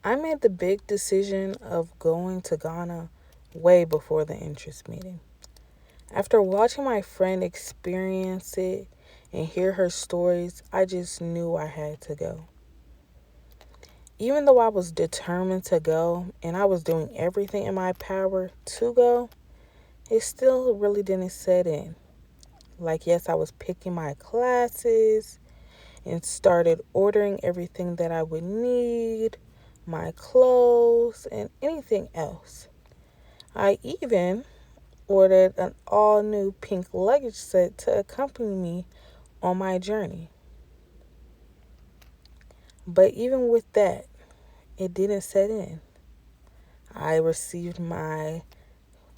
I made the big decision of going to Ghana way before the interest meeting. After watching my friend experience it and hear her stories, I just knew I had to go. Even though I was determined to go and I was doing everything in my power to go, it still really didn't set in. Like, yes, I was picking my classes and started ordering everything that I would need, my clothes, and anything else. I even ordered an all new pink luggage set to accompany me on my journey. But even with that, it didn't set in. I received my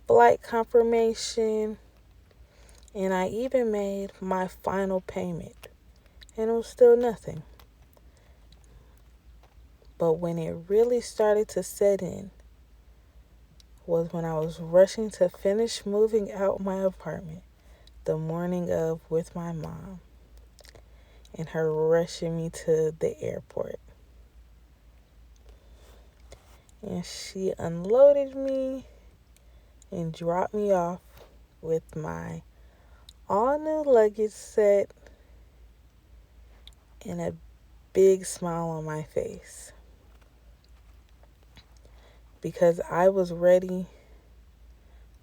flight confirmation and I even made my final payment, and it was still nothing. But when it really started to set in was when I was rushing to finish moving out my apartment the morning of with my mom and her rushing me to the airport. And she unloaded me and dropped me off with my all new luggage set and a big smile on my face because I was ready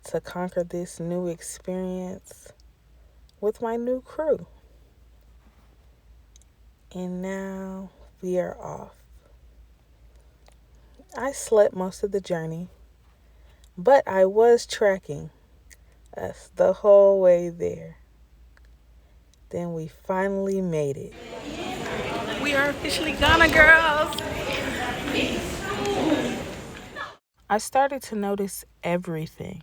to conquer this new experience with my new crew. And now we are off. I slept most of the journey, but I was tracking us the whole way there. Then we finally made it. We are officially Ghana girls. I started to notice everything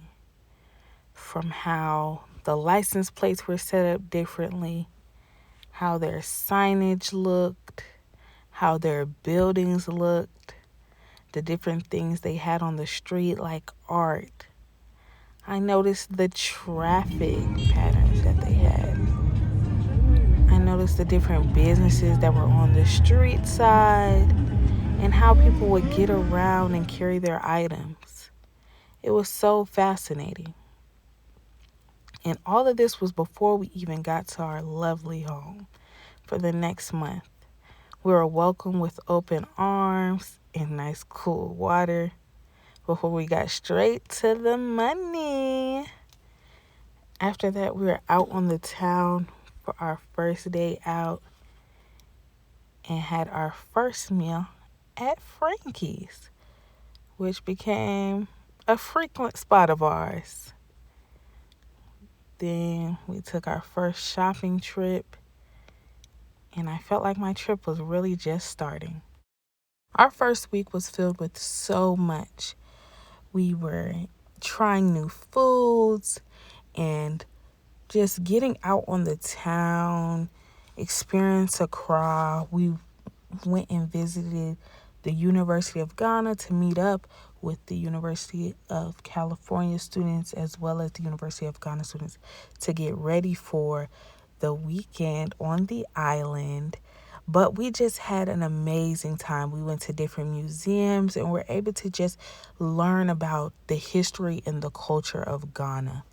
from how the license plates were set up differently, how their signage looked, how their buildings looked, the different things they had on the street like art. I noticed the traffic patterns that they had. I noticed the different businesses that were on the street side and how people would get around and carry their items. It was so fascinating. And all of this was before we even got to our lovely home for the next month. We were welcomed with open arms and nice cool water before we got straight to the money. After that, we were out on the town for our first day out and had our first meal at Frankie's, which became a frequent spot of ours. Then we took our first shopping trip, and I felt like my trip was really just starting. Our first week was filled with so much. We were trying new foods and just getting out on the town, experience Accra. We went and visited the University of Ghana to meet up with the University of California students as well as the University of Ghana students to get ready for the weekend on the island. But we just had an amazing time. We went to different museums and were able to just learn about the history and the culture of Ghana.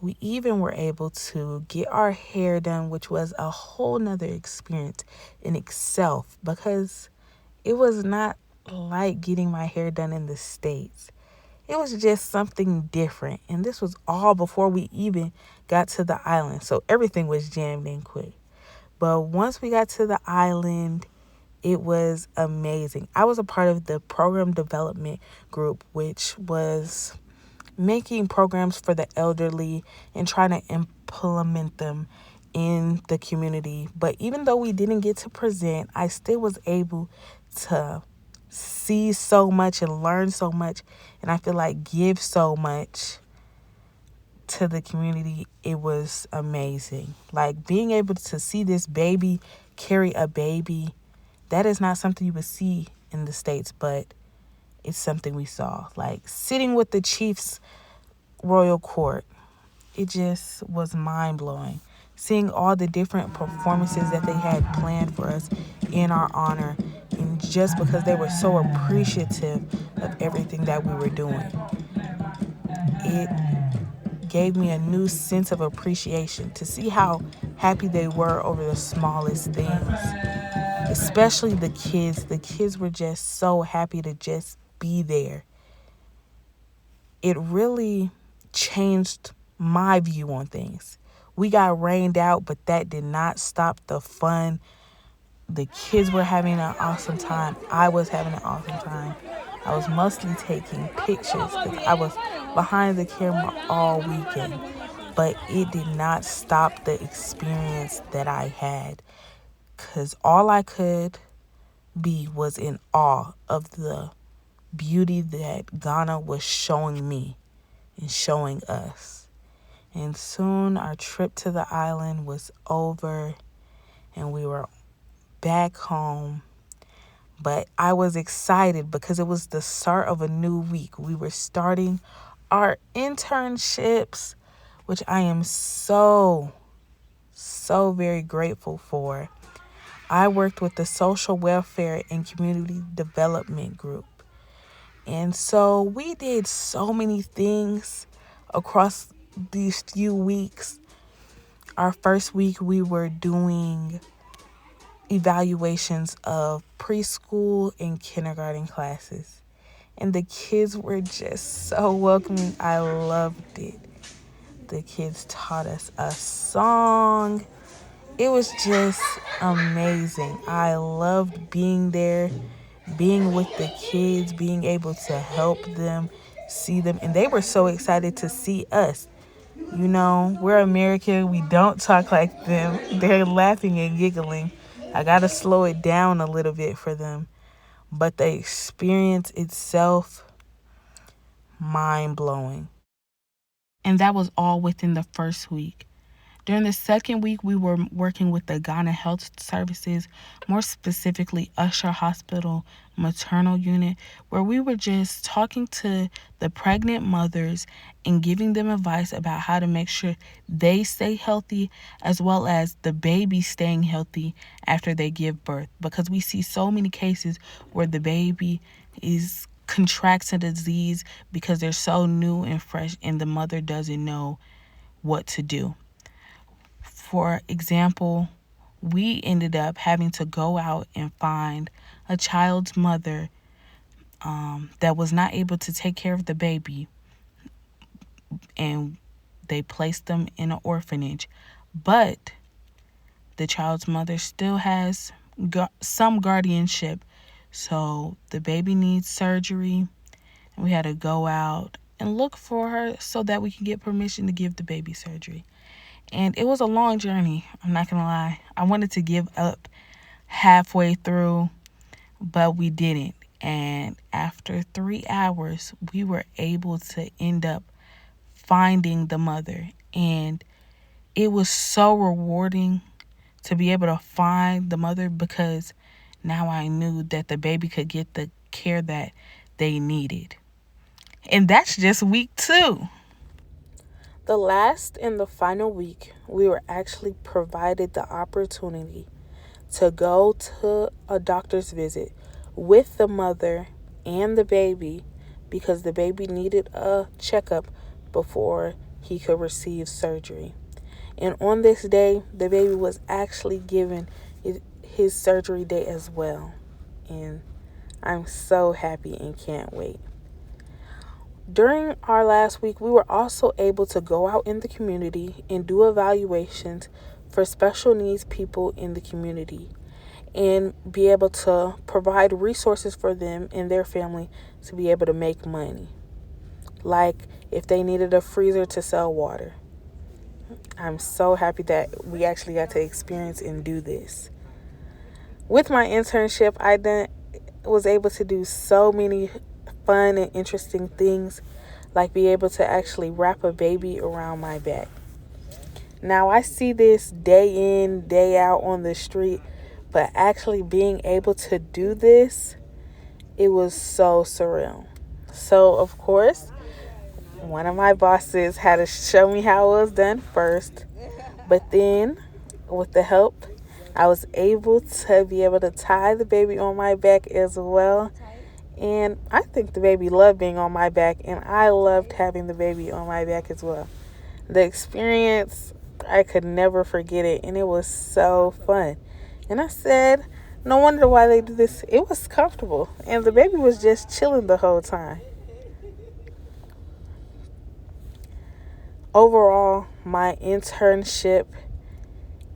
We even were able to get our hair done, which was a whole nother experience in itself because it was not like getting my hair done in the States. It was just something different. And this was all before we even got to the island. So everything was jammed in quick. But once we got to the island, it was amazing. I was a part of the program development group, which was making programs for the elderly and trying to implement them in the community. But even though we didn't get to present, I still was able to see so much and learn so much, and I feel like give so much to the community. It was amazing. Like being able to see this baby carry a baby, that is not something you would see in the States, but it's something we saw. Like sitting with the chief's royal court, it just was mind-blowing. Seeing all the different performances that they had planned for us in our honor And just because they were so appreciative of everything that we were doing, it gave me a new sense of appreciation to see how happy they were over the smallest things, especially the kids. The kids were just so happy to just be there. It really changed my view on things. We got rained out, but that did not stop the fun. The kids were having an awesome time. I was having an awesome time. I was mostly taking pictures because I was behind the camera all weekend. But it did not stop the experience that I had, because all I could be was in awe of the beauty that Ghana was showing me and showing us. And soon our trip to the island was over and we were back home. But I was excited because it was the start of a new week. We were starting our internships, which I am so very grateful for. I worked with the Social Welfare and Community Development Group. And so we did so many things across these few weeks. Our first week, we were doing evaluations of preschool and kindergarten classes. And the kids were just so welcoming. I loved it. The kids taught us a song. It was just amazing. I loved being there, being with the kids, being able to help them, see them. And they were so excited to see us. You know, we're American. We don't talk like them. They're laughing and giggling. I got to slow it down a little bit for them. But the experience itself, mind-blowing. And that was all within the first week. During the second week, we were working with the Ghana Health Services, more specifically Usher Hospital Maternal Unit, where we were just talking to the pregnant mothers and giving them advice about how to make sure they stay healthy, as well as the baby staying healthy after they give birth. Because we see so many cases where the baby contracts a disease because they're so new and fresh and the mother doesn't know what to do. For example, we ended up having to go out and find a child's mother that was not able to take care of the baby, and they placed them in an orphanage. But the child's mother still has some guardianship, so the baby needs surgery, and we had to go out and look for her so that we can get permission to give the baby surgery. And it was a long journey, I'm not gonna lie. I wanted to give up halfway through, but we didn't. And after 3 hours, we were able to end up finding the mother. And it was so rewarding to be able to find the mother, because now I knew that the baby could get the care that they needed. And that's just week 2. The last and the final week, we were actually provided the opportunity to go to a doctor's visit with the mother and the baby, because the baby needed a checkup before he could receive surgery. And on this day, the baby was actually given his surgery date as well. And I'm so happy and can't wait. During our last week, we were also able to go out in the community and do evaluations for special needs people in the community and be able to provide resources for them and their family to be able to make money. Like if they needed a freezer to sell water. I'm so happy that we actually got to experience and do this. With my internship, I was able to do so many fun and interesting things, like be able to actually wrap a baby around my back. Now I see this day in, day out on the street, but actually being able to do this, it was so surreal. So of course, one of my bosses had to show me how it was done first, but then with the help I was able to tie the baby on my back as well. And I think the baby loved being on my back, and I loved having the baby on my back as well. The experience, I could never forget it, and it was so fun. And I said, no wonder why they do this. It was comfortable, and the baby was just chilling the whole time. Overall, my internship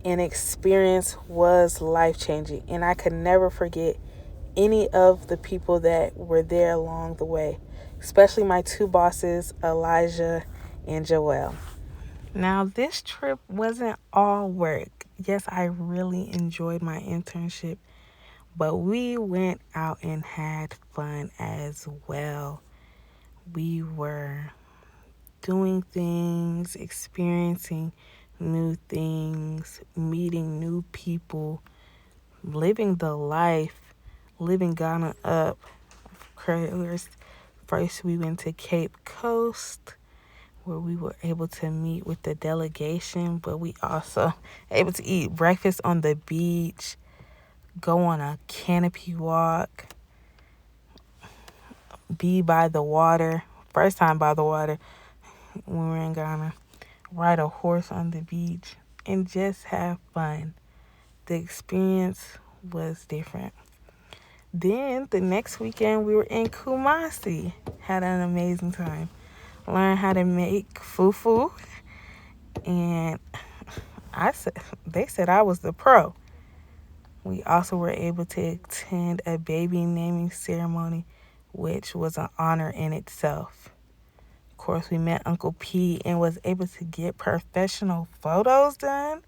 and experience was life-changing, and I could never forget any of the people that were there along the way, especially my two bosses, Elijah and Joelle. Now, this trip wasn't all work. Yes, I really enjoyed my internship, but we went out and had fun as well. We were doing things, experiencing new things, meeting new people, living the life, living Ghana up. First, we went to Cape Coast, where we were able to meet with the delegation, but we also able to eat breakfast on the beach, go on a canopy walk, be by the water. First time by the water when we were in Ghana. Ride a horse on the beach and just have fun. The experience was different. Then the next weekend we were in Kumasi. Had an amazing time. Learned how to make fufu, and they said I was the pro. We also were able to attend a baby naming ceremony, which was an honor in itself. Of course, we met Uncle P and was able to get professional photos done.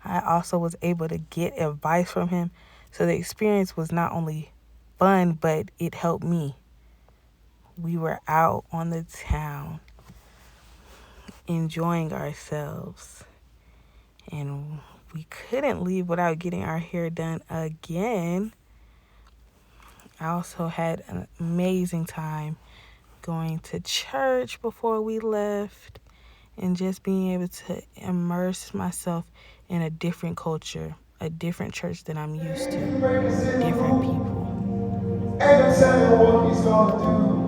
I also was able to get advice from him. So the experience was not only fun, but it helped me. We were out on the town, enjoying ourselves. And we couldn't leave without getting our hair done again. I also had an amazing time going to church before we left and just being able to immerse myself in a different culture, a different church than I'm used to, different people. And I'm telling you what he's gonna do.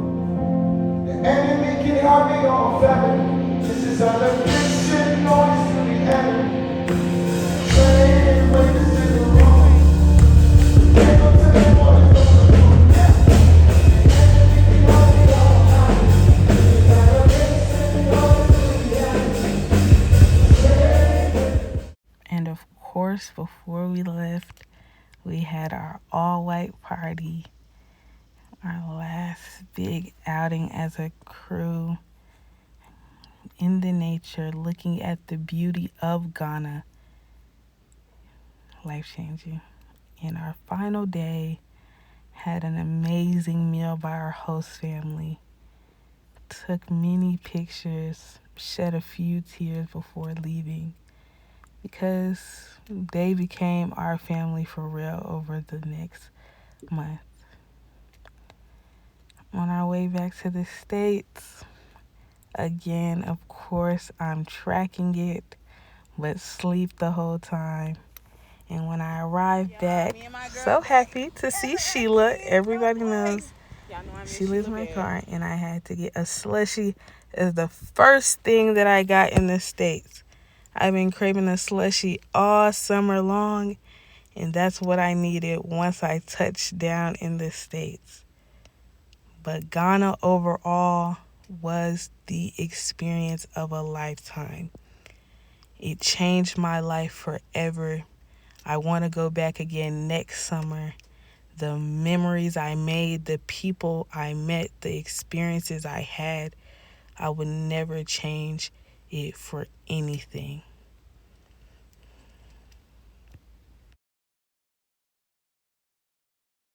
The enemy can have me on family. This is how the Christian noise to the enemy. Saying when this is the wrong. And I'm telling you what he's gonna do. The enemy can have me on family. This is how the Christian noise to the enemy. And of course, before we left, we had our all-white party, our last big outing as a crew in the nature, looking at the beauty of Ghana. Life-changing. And our final day, had an amazing meal by our host family. Took many pictures, shed a few tears before leaving, because they became our family for real over the next month. On our way back to the States, again, of course, I'm tracking it, but sleep the whole time. And when I arrived back, so happy to see Sheila. Everybody knows Sheila's my car, and I had to get a slushie as the first thing that I got in the States. I've been craving a slushie all summer long, and that's what I needed once I touched down in the States. But Ghana overall was the experience of a lifetime. It changed my life forever. I want to go back again next summer. The memories I made, the people I met, the experiences I had, I would never change it for anything.